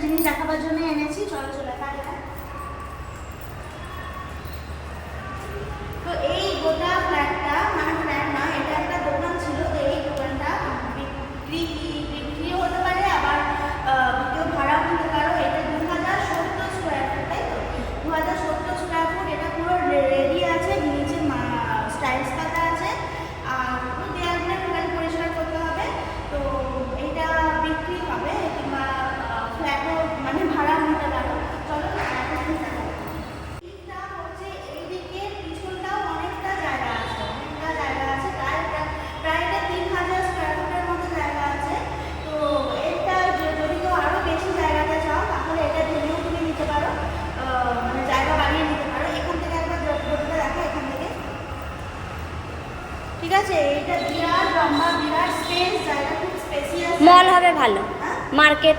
জিনিস দেখাবার জন্য এনেছি। চলো চলে তো এই গোটা ফ্ল্যাটটা মানে ফ্ল্যাট না, এটা একটা দোকান ছিল। তো এই দোকানটা বিক্রিও হতে পারে, আবার কেউ ভাড়াও নিতে পারো। এটা 2070 স্কোয়ার ফুট, তাই তো? 2070 স্কোয়ার ফুট। এটা পুরো রেডি আছে, নিচে স্টাইলস পাতা আছে, আর দেয়ালটা টোটাল পরিষ্কার করতে হবে। তো এটা বিক্রি হবে কিংবা ফ্ল্যাটও মানে ভাড়া নিতে পারো। চলো ঠিক আছে। এটা বিরাট লম্বা, বিরাট স্পেস, জায়গা খুব স্পেসিয়াস। মল হবে ভালো, মার্কেট